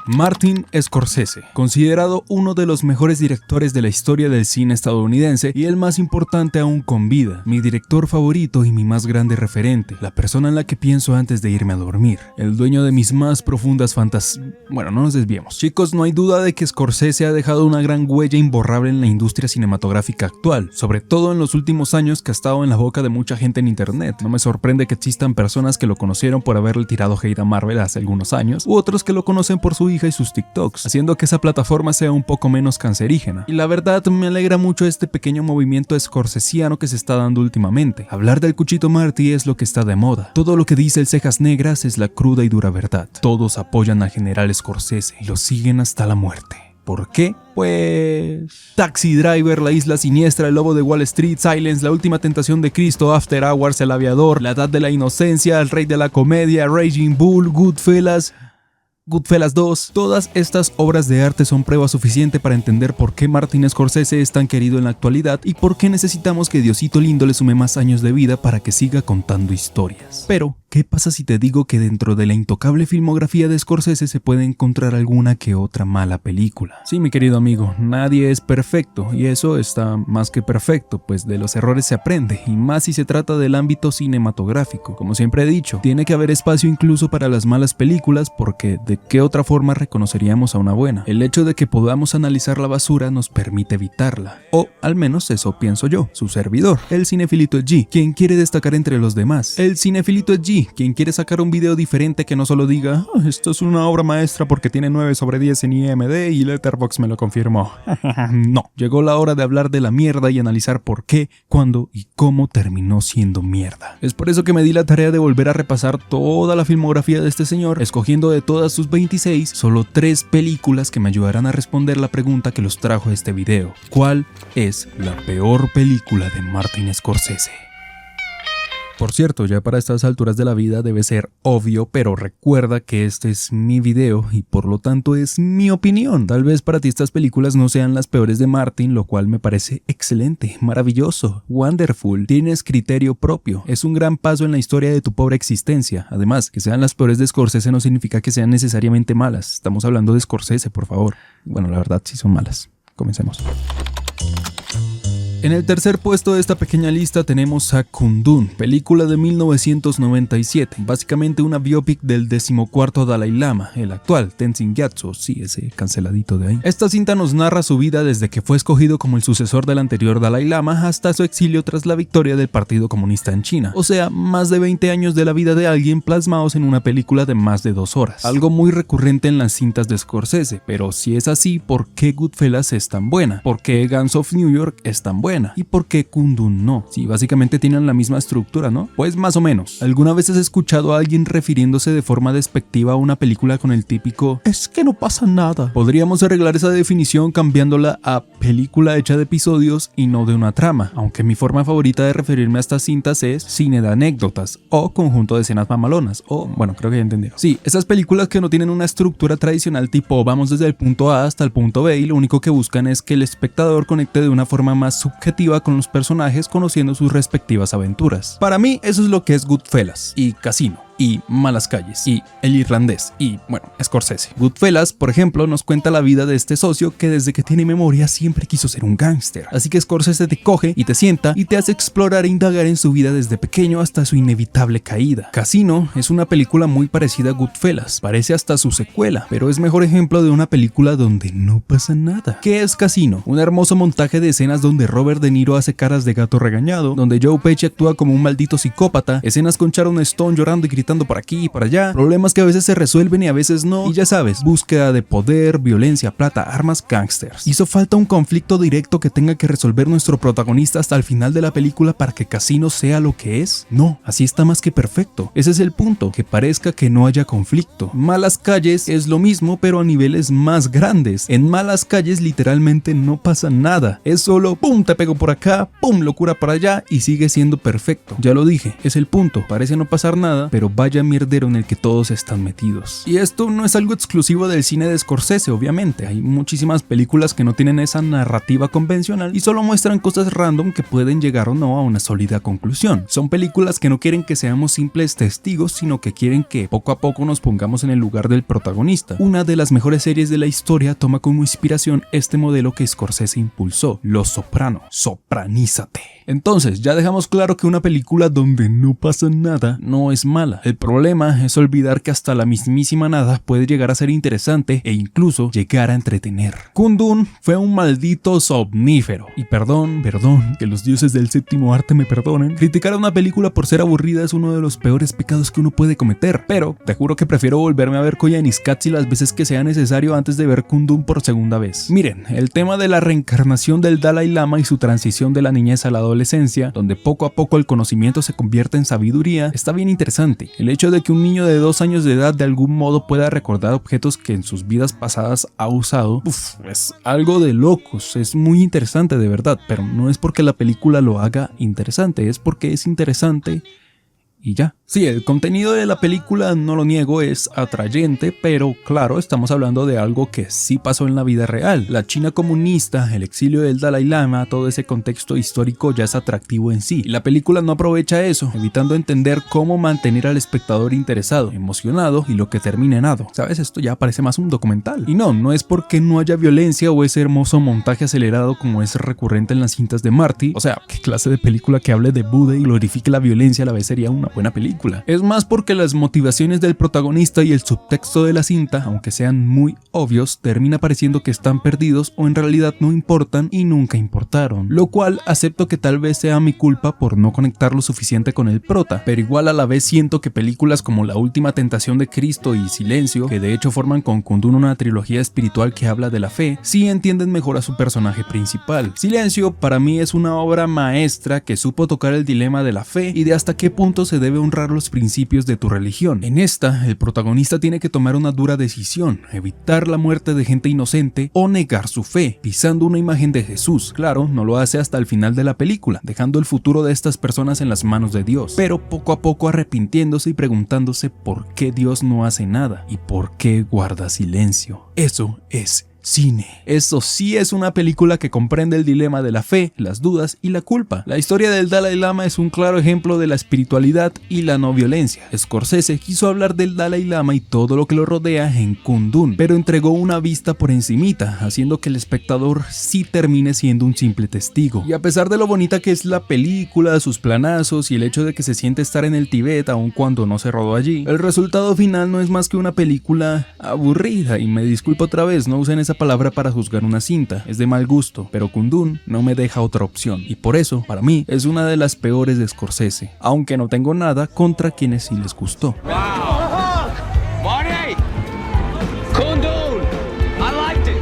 Martin Scorsese, considerado uno de los mejores directores de la historia del cine estadounidense y el más importante aún con vida, mi director favorito y mi más grande referente, la persona en la que pienso antes de irme a dormir, el dueño de mis más profundas fantasías. Bueno, no nos desviemos. Chicos, no hay duda de que Scorsese ha dejado una gran huella imborrable en la industria cinematográfica actual, sobre todo en los últimos años que ha estado en la boca de mucha gente en internet. No me sorprende que existan personas que lo conocieron por haberle tirado hate a Marvel hace algunos años, u otros que lo conocen por su hija y sus TikToks, haciendo que esa plataforma sea un poco menos cancerígena. Y la verdad me alegra mucho este pequeño movimiento scorsesiano que se está dando últimamente. Hablar del Cuchito Martí es lo que está de moda. Todo lo que dice el Cejas Negras es la cruda y dura verdad. Todos apoyan al general Scorsese y lo siguen hasta la muerte. ¿Por qué? Pues... Taxi Driver, La Isla Siniestra, El Lobo de Wall Street, Silence, La Última Tentación de Cristo, After Hours, El Aviador, La Edad de la Inocencia, El Rey de la Comedia, Raging Bull, Goodfellas 2, todas estas obras de arte son prueba suficiente para entender por qué Martin Scorsese es tan querido en la actualidad y por qué necesitamos que Diosito lindo le sume más años de vida para que siga contando historias. Pero, ¿qué pasa si te digo que dentro de la intocable filmografía de Scorsese se puede encontrar alguna que otra mala película? Sí, mi querido amigo, nadie es perfecto y eso está más que perfecto, pues de los errores se aprende y más si se trata del ámbito cinematográfico. Como siempre he dicho, tiene que haber espacio incluso para las malas películas porque ¿de qué otra forma reconoceríamos a una buena? El hecho de que podamos analizar la basura nos permite evitarla, o al menos eso pienso yo, su servidor, el Cinefilito G, quien quiere destacar entre los demás, el Cinefilito G, quien quiere sacar un video diferente que no solo diga esto es una obra maestra porque tiene 9/10 en IMDb y Letterboxd me lo confirmó. No, llegó la hora de hablar de la mierda y analizar por qué, cuándo y cómo terminó siendo mierda. Es por eso que me di la tarea de volver a repasar toda la filmografía de este señor, escogiendo de todas sus 26, solo 3 películas que me ayudarán a responder la pregunta que los trajo a este video. ¿Cuál es la peor película de Martin Scorsese? Por cierto, ya para estas alturas de la vida debe ser obvio, pero recuerda que este es mi video y por lo tanto es mi opinión. Tal vez para ti estas películas no sean las peores de Martin, lo cual me parece excelente, maravilloso, wonderful. Tienes criterio propio, es un gran paso en la historia de tu pobre existencia. Además, que sean las peores de Scorsese no significa que sean necesariamente malas. Estamos hablando de Scorsese, por favor. Bueno, la verdad sí son malas. Comencemos. En el tercer puesto de esta pequeña lista tenemos a Kundun, película de 1997, básicamente una biopic del 14º Dalai Lama, el actual Tenzin Gyatso, sí, ese canceladito de ahí. Esta cinta nos narra su vida desde que fue escogido como el sucesor del anterior Dalai Lama hasta su exilio tras la victoria del Partido Comunista en China, o sea, más de 20 años de la vida de alguien plasmados en una película de más de 2 horas, algo muy recurrente en las cintas de Scorsese, pero si es así, ¿por qué Goodfellas es tan buena? ¿Por qué Gangs of New York es tan buena? ¿Y por qué Kundun no? Si básicamente tienen la misma estructura, ¿no? Pues más o menos. ¿Alguna vez has escuchado a alguien refiriéndose de forma despectiva a una película con el típico "es que no pasa nada"? Podríamos arreglar esa definición cambiándola a película hecha de episodios y no de una trama, aunque mi forma favorita de referirme a estas cintas es cine de anécdotas o conjunto de escenas mamalonas, o bueno, creo que ya entendieron. Sí, esas películas que no tienen una estructura tradicional tipo vamos desde el punto A hasta el punto B y lo único que buscan es que el espectador conecte de una forma más subjetiva con los personajes conociendo sus respectivas aventuras. Para mí eso es lo que es Goodfellas y Casino y Malas Calles y El Irlandés y, bueno, Scorsese. Goodfellas, por ejemplo, nos cuenta la vida de este socio que desde que tiene memoria siempre quiso ser un gángster. Así que Scorsese te coge y te sienta y te hace explorar e indagar en su vida desde pequeño hasta su inevitable caída. Casino es una película muy parecida a Goodfellas, parece hasta su secuela, pero es mejor ejemplo de una película donde no pasa nada. ¿Qué es Casino? Un hermoso montaje de escenas donde Robert De Niro hace caras de gato regañado, donde Joe Pesci actúa como un maldito psicópata, escenas con Sharon Stone llorando y gritando por aquí y por allá, problemas que a veces se resuelven y a veces no, y ya sabes, búsqueda de poder, violencia, plata, armas, gangsters. Hizo falta un conflicto directo que tenga que resolver nuestro protagonista hasta el final de la película para que Casino sea lo que es. No, así está más que perfecto. Ese es el punto, que parezca que no haya conflicto. Malas Calles es lo mismo pero a niveles más grandes. En Malas Calles literalmente no pasa nada, es solo pum, te pego por acá, pum, locura por allá y sigue siendo perfecto. Ya lo dije, es el punto, parece no pasar nada, pero vaya mierdero en el que todos están metidos. Y esto no es algo exclusivo del cine de Scorsese, obviamente. Hay muchísimas películas que no tienen esa narrativa convencional y solo muestran cosas random que pueden llegar o no a una sólida conclusión. Son películas que no quieren que seamos simples testigos, sino que quieren que poco a poco nos pongamos en el lugar del protagonista. Una de las mejores series de la historia toma como inspiración este modelo que Scorsese impulsó, Los Soprano. Sopranízate. Entonces, ya dejamos claro que una película donde no pasa nada no es mala. El problema es olvidar que hasta la mismísima nada puede llegar a ser interesante e incluso llegar a entretener. Kundun fue un maldito somnífero. Y perdón, que los dioses del séptimo arte me perdonen. Criticar a una película por ser aburrida es uno de los peores pecados que uno puede cometer. Pero te juro que prefiero volverme a ver Koyaanisqatsi las veces que sea necesario antes de ver Kundun por segunda vez. Miren, el tema de la reencarnación del Dalai Lama y su transición de la niñez a la adolescencia, donde poco a poco el conocimiento se convierte en sabiduría, está bien interesante. El hecho de que un niño de 2 años de edad de algún modo pueda recordar objetos que en sus vidas pasadas ha usado, es algo de locos, es muy interesante de verdad, pero no es porque la película lo haga interesante, es porque es interesante y ya. Sí, el contenido de la película, no lo niego, es atrayente, pero claro, estamos hablando de algo que sí pasó en la vida real. La China comunista, el exilio del Dalai Lama, todo ese contexto histórico ya es atractivo en sí. Y la película no aprovecha eso, evitando entender cómo mantener al espectador interesado, emocionado y lo que termina en nada. ¿Sabes? Esto ya parece más un documental. Y no es porque no haya violencia o ese hermoso montaje acelerado como es recurrente en las cintas de Marty. O sea, ¿qué clase de película que hable de Buda y glorifique la violencia a la vez sería una buena película? Es más porque las motivaciones del protagonista y el subtexto de la cinta, aunque sean muy obvios, termina pareciendo que están perdidos o en realidad no importan y nunca importaron. Lo cual acepto que tal vez sea mi culpa por no conectar lo suficiente con el prota, pero igual a la vez siento que películas como La Última Tentación de Cristo y Silencio, que de hecho forman con Kundun una trilogía espiritual que habla de la fe, sí entienden mejor a su personaje principal. Silencio para mí es una obra maestra que supo tocar el dilema de la fe y de hasta qué punto se debe honrar los principios de tu religión. En esta, el protagonista tiene que tomar una dura decisión: evitar la muerte de gente inocente o negar su fe, pisando una imagen de Jesús. Claro, no lo hace hasta el final de la película, dejando el futuro de estas personas en las manos de Dios, pero poco a poco arrepintiéndose y preguntándose por qué Dios no hace nada y por qué guarda silencio. Eso es cine. Eso sí es una película que comprende el dilema de la fe, las dudas y la culpa. La historia del Dalai Lama es un claro ejemplo de la espiritualidad y la no violencia. Scorsese quiso hablar del Dalai Lama y todo lo que lo rodea en Kundun, pero entregó una vista por encimita, haciendo que el espectador sí termine siendo un simple testigo. Y a pesar de lo bonita que es la película, sus planazos y el hecho de que se siente estar en el Tíbet aun cuando no se rodó allí, el resultado final no es más que una película aburrida, y me disculpo otra vez, no usen esa palabra para juzgar una cinta, es de mal gusto, pero Kundun no me deja otra opción, y por eso, para mí, es una de las peores de Scorsese, aunque no tengo nada contra quienes sí les gustó. Marty! Kundun! I liked it!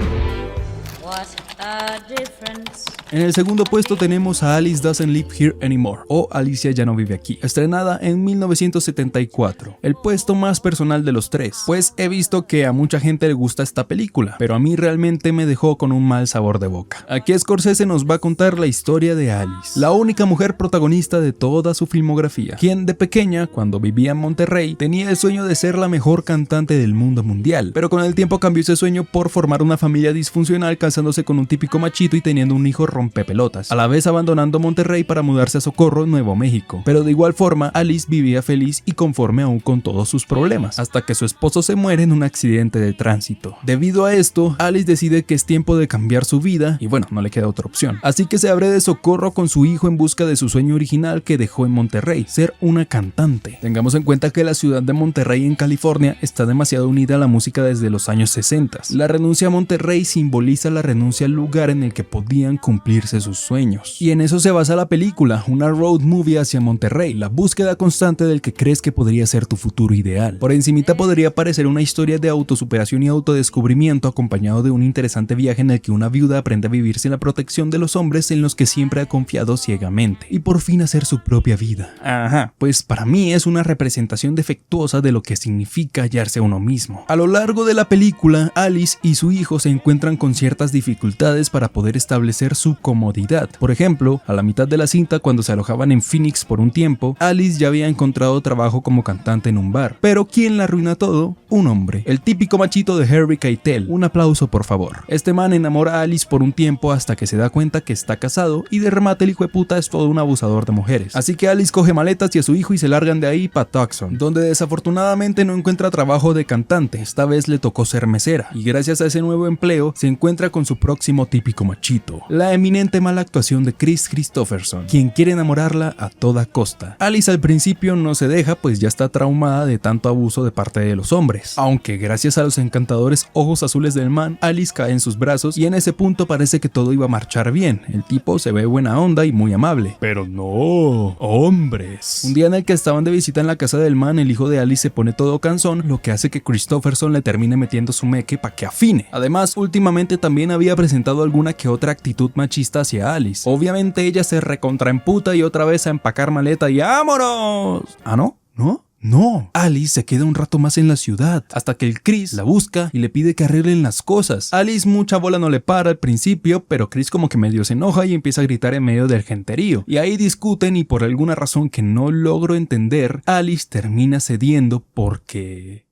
What a difference. En el segundo puesto tenemos a Alice Doesn't Live Here Anymore, o Alicia ya no vive aquí, estrenada en 1974. El puesto más personal de los tres, pues he visto que a mucha gente le gusta esta película, pero a mí realmente me dejó con un mal sabor de boca. Aquí Scorsese nos va a contar la historia de Alice, la única mujer protagonista de toda su filmografía, quien de pequeña, cuando vivía en Monterrey, tenía el sueño de ser la mejor cantante del mundo mundial, pero con el tiempo cambió ese sueño por formar una familia disfuncional, casándose con un típico machito y teniendo un hijo rompepelotas, a la vez abandonando Monterrey para mudarse a Socorro, Nuevo México. Pero de igual forma, Alice vivía feliz y conforme aún con todos sus problemas, hasta que su esposo se muere en un accidente de tránsito. Debido a esto, Alice decide que es tiempo de cambiar su vida y bueno, no le queda otra opción. Así que se abre de Socorro con su hijo en busca de su sueño original que dejó en Monterrey, ser una cantante. Tengamos en cuenta que la ciudad de Monterrey en California está demasiado unida a la música desde los años 60. La renuncia a Monterrey simboliza la renuncia al lugar en el que podían cumplirse sus sueños. Y en eso se basa la película, una road movie hacia Monterrey, la búsqueda constante del que crees que podría ser tu futuro ideal. Por encimita podría parecer una historia de autosuperación y autodescubrimiento acompañado de un interesante viaje en el que una viuda aprende a vivir sin la protección de los hombres en los que siempre ha confiado ciegamente y por fin hacer su propia vida. Ajá, pues para mí es una representación defectuosa de lo que significa hallarse a uno mismo. A lo largo de la película, Alice y su hijo se encuentran con ciertas dificultades para poder establecer su su comodidad. Por ejemplo, a la mitad de la cinta, cuando se alojaban en Phoenix por un tiempo, Alice ya había encontrado trabajo como cantante en un bar. Pero ¿quién la arruina todo? Un hombre. El típico machito de Harvey Keitel. Un aplauso, por favor. Este man enamora a Alice por un tiempo hasta que se da cuenta que está casado y de remate el hijo de puta es todo un abusador de mujeres. Así que Alice coge maletas y a su hijo y se largan de ahí para Tucson, donde desafortunadamente no encuentra trabajo de cantante. Esta vez le tocó ser mesera y gracias a ese nuevo empleo se encuentra con su próximo típico machito, la eminente mala actuación de Kris Kristofferson, quien quiere enamorarla a toda costa. Alice al principio no se deja, pues ya está traumada de tanto abuso de parte de los hombres, aunque gracias a los encantadores ojos azules del man, Alice cae en sus brazos y en ese punto parece que todo iba a marchar bien. El tipo se ve buena onda y muy amable, pero no, hombres. Un día en el que estaban de visita en la casa del man, el hijo de Alice se pone todo cansón, lo que hace que Kristofferson le termine metiendo su meque para que afine. Además, últimamente también había presentado alguna que otra actitud machista hacia Alice. Obviamente ella se recontraemputa y otra vez a empacar maleta y ¡vámonos! ¿Ah, no? ¿No? No, Alice se queda un rato más en la ciudad, hasta que el Kris la busca y le pide que arreglen las cosas. Alice mucha bola no le para al principio, pero Kris como que medio se enoja y empieza a gritar en medio del genterío. Y ahí discuten y por alguna razón que no logro entender, Alice termina cediendo porque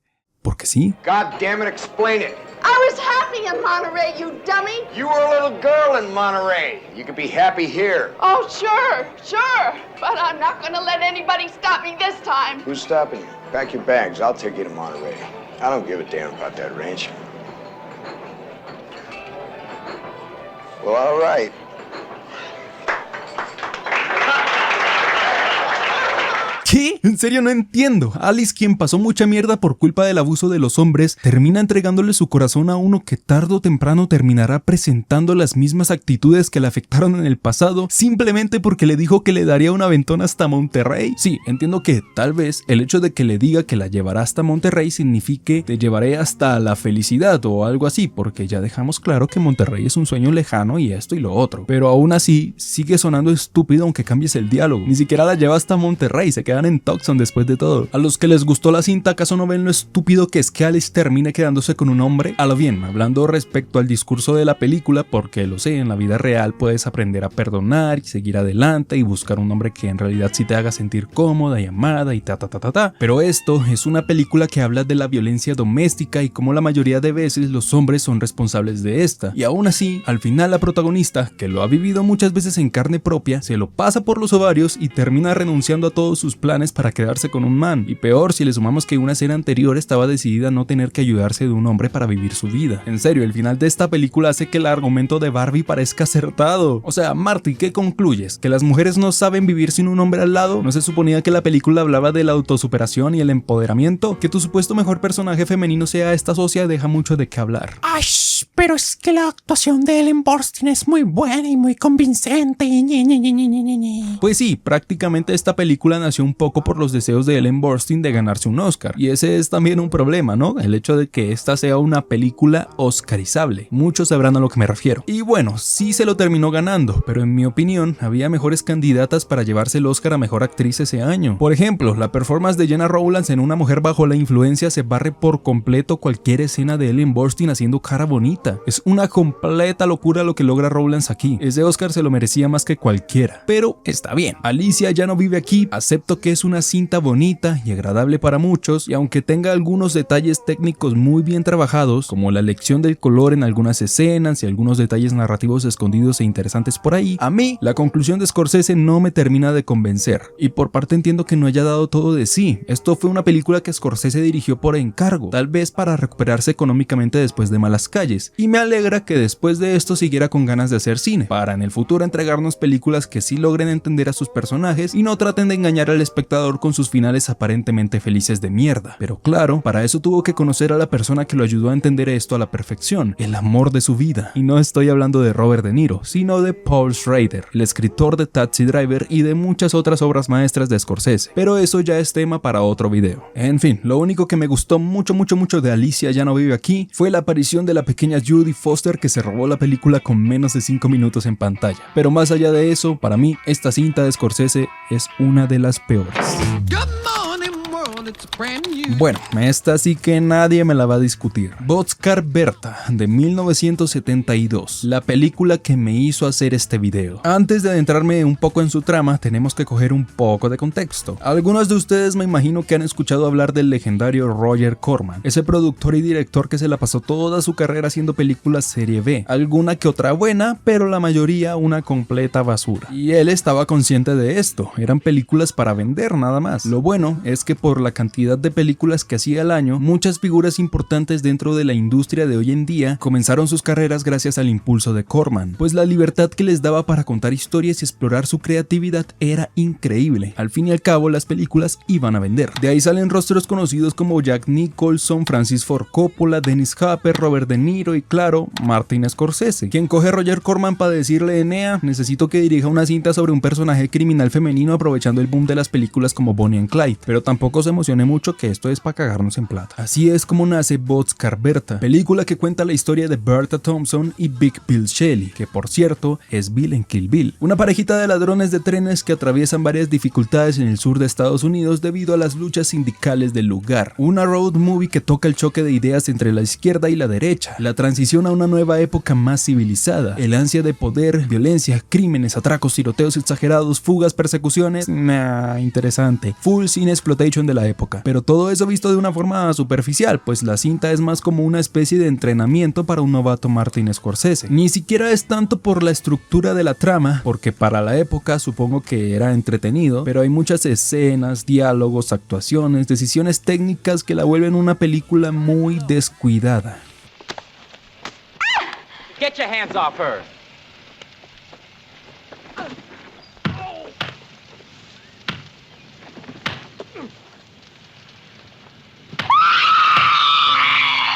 sí. God damn it, explain it. I was happy in Monterey, you dummy. You were a little girl in Monterey. You could be happy here. Oh, sure. But I'm not gonna let anybody stop me this time. Who's stopping you? Pack your bags. I'll take you to Monterey. I don't give a damn about that ranch. Well, all right. ¿Qué? En serio no entiendo. Alice, quien pasó mucha mierda por culpa del abuso de los hombres, termina entregándole su corazón a uno que tarde o temprano terminará presentando las mismas actitudes que le afectaron en el pasado, simplemente porque le dijo que le daría un aventón hasta Monterrey. Sí, entiendo que tal vez el hecho de que le diga que la llevará hasta Monterrey signifique te llevaré hasta la felicidad o algo así, porque ya dejamos claro que Monterrey es un sueño lejano y esto y lo otro. Pero aún así, sigue sonando estúpido aunque cambies el diálogo. Ni siquiera la lleva hasta Monterrey, se quedan en Tucson después de todo. A los que les gustó la cinta, ¿acaso no ven lo estúpido que es que Alice termine quedándose con un hombre? A lo bien, hablando respecto al discurso de la película, porque lo sé, en la vida real puedes aprender a perdonar y seguir adelante y buscar un hombre que en realidad sí te haga sentir cómoda y amada y ta. Pero esto es una película que habla de la violencia doméstica y cómo la mayoría de veces los hombres son responsables de esta. Y aún así, al final la protagonista, que lo ha vivido muchas veces en carne propia, se lo pasa por los ovarios y termina renunciando a todos sus planes para quedarse con un man. Y peor si le sumamos que una escena anterior estaba decidida a no tener que ayudarse de un hombre para vivir su vida. En serio, el final de esta película hace que el argumento de Barbie parezca acertado. O sea, Marty, ¿qué concluyes? ¿Que las mujeres no saben vivir sin un hombre al lado? ¿No se suponía que la película hablaba de la autosuperación y el empoderamiento? Que tu supuesto mejor personaje femenino sea esta socia deja mucho de qué hablar. Ay, pero es que la actuación de Ellen Burstyn es muy buena y muy convincente. Pues sí, prácticamente esta película nació un poco por los deseos de Ellen Burstyn de ganarse un Oscar. Y ese es también un problema, ¿no? El hecho de que esta sea una película oscarizable. Muchos sabrán a lo que me refiero. Y bueno, sí se lo terminó ganando, pero en mi opinión había mejores candidatas para llevarse el Oscar a Mejor Actriz ese año. Por ejemplo, la performance de Gena Rowlands en Una mujer bajo la influencia se barre por completo cualquier escena de Ellen Burstyn haciendo cara bonita. Es una completa locura lo que logra Rowlands aquí. Ese Oscar se lo merecía más que cualquiera. Pero está bien. Alicia ya no vive aquí. Acepto que es una cinta bonita y agradable para muchos, y aunque tenga algunos detalles técnicos muy bien trabajados, como la elección del color en algunas escenas y algunos detalles narrativos escondidos e interesantes por ahí, a mí la conclusión de Scorsese no me termina de convencer. Y por parte entiendo que no haya dado todo de sí. Esto fue una película que Scorsese dirigió por encargo, tal vez para recuperarse económicamente después de Malas Calles, y me alegra que después de esto siguiera con ganas de hacer cine, para en el futuro entregarnos películas que sí logren entender a sus personajes y no traten de engañar al espectador con sus finales aparentemente felices de mierda. Pero claro, para eso tuvo que conocer a la persona que lo ayudó a entender esto a la perfección, el amor de su vida. Y no estoy hablando de Robert De Niro, sino de Paul Schrader, el escritor de Taxi Driver y de muchas otras obras maestras de Scorsese, pero eso ya es tema para otro video. En fin, lo único que me gustó mucho de Alicia ya no vive aquí fue la aparición de la pequeña Judy Foster, que se robó la película con menos de 5 minutos en pantalla. Pero más allá de eso, para mí esta cinta de Scorsese es una de las peores. Good morning, world. Bueno, esta sí que nadie me la va a discutir. Boxcar Berta, de 1972, la película que me hizo hacer este video. Antes de adentrarme un poco en su trama, tenemos que coger un poco de contexto. Algunos de ustedes me imagino que han escuchado hablar del legendario Roger Corman, ese productor y director que se la pasó toda su carrera haciendo películas serie B, alguna que otra buena, pero la mayoría una completa basura. Y él estaba consciente de esto, eran películas para vender nada más. Lo bueno es que por la cantidad de películas que hacía al año, muchas figuras importantes dentro de la industria de hoy en día comenzaron sus carreras gracias al impulso de Corman, pues la libertad que les daba para contar historias y explorar su creatividad era increíble. Al fin y al cabo, las películas iban a vender. De ahí salen rostros conocidos como Jack Nicholson, Francis Ford Coppola, Dennis Hopper, Robert De Niro y claro, Martin Scorsese, quien coge a Roger Corman para decirle: Enea, necesito que dirija una cinta sobre un personaje criminal femenino aprovechando el boom de las películas como Bonnie and Clyde, pero tampoco se emocione mucho que esto es para cagarnos en plata. Así es como nace Boxcar Berta, película que cuenta la historia de Berta Thompson y Big Bill Shelley, que por cierto es Bill en Kill Bill, una parejita de ladrones de trenes que atraviesan varias dificultades en el sur de Estados Unidos debido a las luchas sindicales del lugar. Una road movie que toca el choque de ideas entre la izquierda y la derecha, la transición a una nueva época más civilizada, el ansia de poder, violencia, crímenes, atracos, tiroteos exagerados, fugas, persecuciones. Interesante. Full scene exploitation de la época. Pero todo eso visto de una forma superficial, pues la cinta es más como una especie de entrenamiento para un novato Martin Scorsese. Ni siquiera es tanto por la estructura de la trama, porque para la época supongo que era entretenido, pero hay muchas escenas, diálogos, actuaciones, decisiones técnicas que la vuelven una película muy descuidada. Get your hands off her.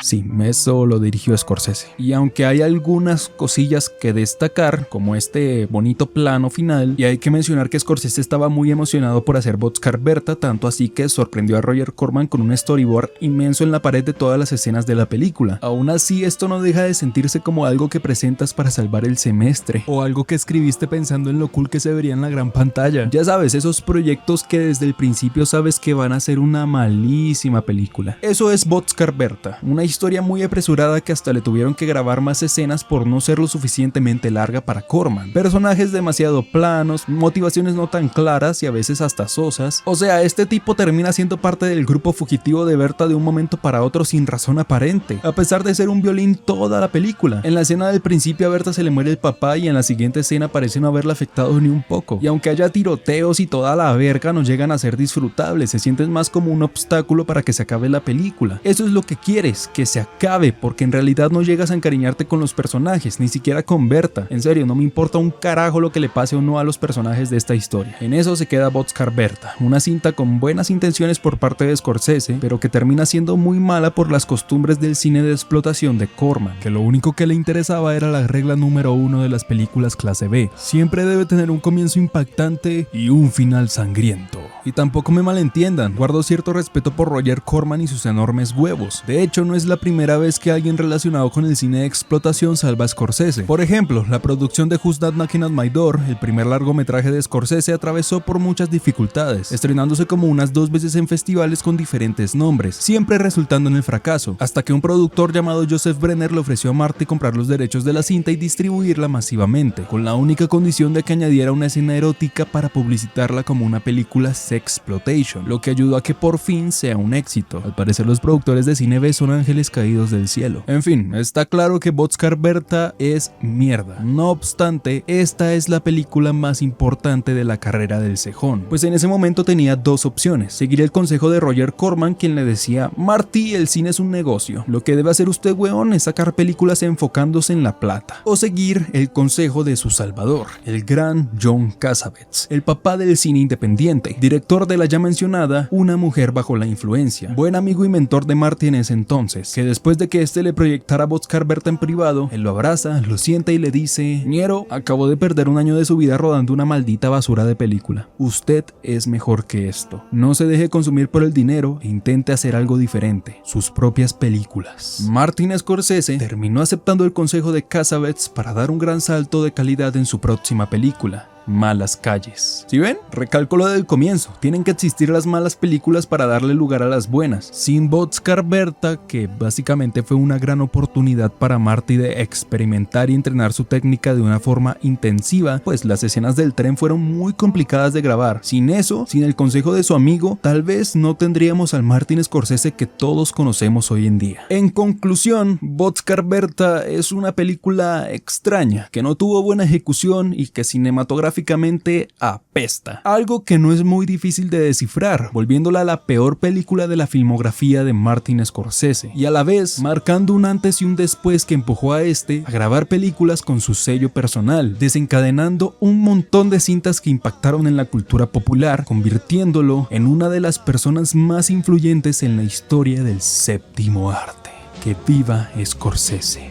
Sí, eso lo dirigió Scorsese. Y aunque hay algunas cosillas que destacar, como este bonito plano final, y hay que mencionar que Scorsese estaba muy emocionado por hacer Boxcar Berta, tanto así que sorprendió a Roger Corman con un storyboard inmenso en la pared de todas las escenas de la película. Aún así, esto no deja de sentirse como algo que presentas para salvar el semestre, o algo que escribiste pensando en lo cool que se vería en la gran pantalla. Ya sabes, esos proyectos que desde el principio sabes que van a ser una malísima película. Eso es Boxcar Berta, una historia muy apresurada que hasta le tuvieron que grabar más escenas por no ser lo suficientemente larga para Corman. Personajes demasiado planos, motivaciones no tan claras y a veces hasta sosas. O sea, este tipo termina siendo parte del grupo fugitivo de Berta de un momento para otro sin razón aparente, a pesar de ser un violín toda la película. En la escena del principio a Berta se le muere el papá y en la siguiente escena parece no haberla afectado ni un poco. Y aunque haya tiroteos y toda la verga, no llegan a ser disfrutables, se sienten más como un obstáculo para que se acabe la película. Eso es lo que quieres, que se acabe, porque en realidad no llegas a encariñarte con los personajes, ni siquiera con Berta. En serio, no me importa un carajo lo que le pase o no a los personajes de esta historia. En eso se queda Boxcar Berta, una cinta con buenas intenciones por parte de Scorsese, pero que termina siendo muy mala por las costumbres del cine de explotación de Corman, que lo único que le interesaba era la regla número 1 de las películas clase B: siempre debe tener un comienzo impactante y un final sangriento. Y tampoco me malentiendan, guardo cierto respeto por Roger Corman y sus enormes huevos. De hecho, no es la primera vez que alguien relacionado con el cine de explotación salva a Scorsese. Por ejemplo, la producción de Who's That Knocking at My Door, el primer largometraje de Scorsese, atravesó por muchas dificultades, estrenándose como unas 2 veces en festivales con diferentes nombres, siempre resultando en el fracaso, hasta que un productor llamado Joseph Brenner le ofreció a Marty comprar los derechos de la cinta y distribuirla masivamente, con la única condición de que añadiera una escena erótica para publicitarla como una película sexploitation, lo que ayudó a que por fin sea un éxito. Al parecer los productores de cine B son ángeles caídos del cielo. En fin, está claro que Boxcar Berta es mierda. No obstante, esta es la película más importante de la carrera del cejón, pues en ese momento tenía 2 opciones: seguir el consejo de Roger Corman, quien le decía: Marty, el cine es un negocio, lo que debe hacer usted, weón, es sacar películas enfocándose en la plata, o seguir el consejo de su salvador, el gran John Cassavetes, el papá del cine independiente, director de la ya mencionada Una mujer bajo la influencia, buen amigo y mentor de Marty en ese entonces, que después de que este le proyectara Boxcar Berta en privado, él lo abraza, lo sienta y le dice: Ñero, acabó de perder un año de su vida rodando una maldita basura de película. Usted es mejor que esto. No se deje consumir por el dinero e intente hacer algo diferente, sus propias películas. Martin Scorsese terminó aceptando el consejo de Cassavetes para dar un gran salto de calidad en su próxima película, malas calles. ¿Sí ven? Recalco lo del comienzo. Tienen que existir las malas películas para darle lugar a las buenas. Sin Boxcar Berta, que básicamente fue una gran oportunidad para Marty de experimentar y entrenar su técnica de una forma intensiva, pues las escenas del tren fueron muy complicadas de grabar. Sin eso, sin el consejo de su amigo, tal vez no tendríamos al Martin Scorsese que todos conocemos hoy en día. En conclusión, Boxcar Berta es una película extraña, que no tuvo buena ejecución y que cinematográficamente apesta. Algo que no es muy difícil de descifrar, volviéndola la peor película de la filmografía de Martin Scorsese, y a la vez marcando un antes y un después que empujó a este a grabar películas con su sello personal, desencadenando un montón de cintas que impactaron en la cultura popular, convirtiéndolo en una de las personas más influyentes en la historia del séptimo arte. ¡Que viva Scorsese!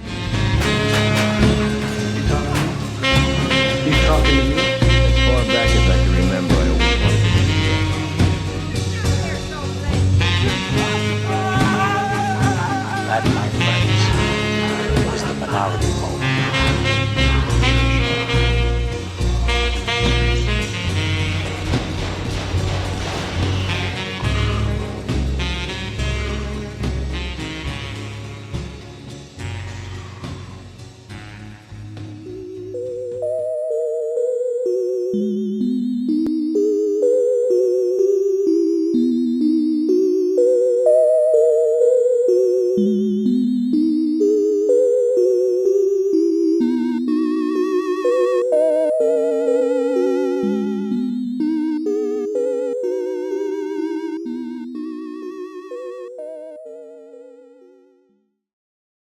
You talking to me? As far back as I can remember, I always wanted to be That, my friends, was the minority.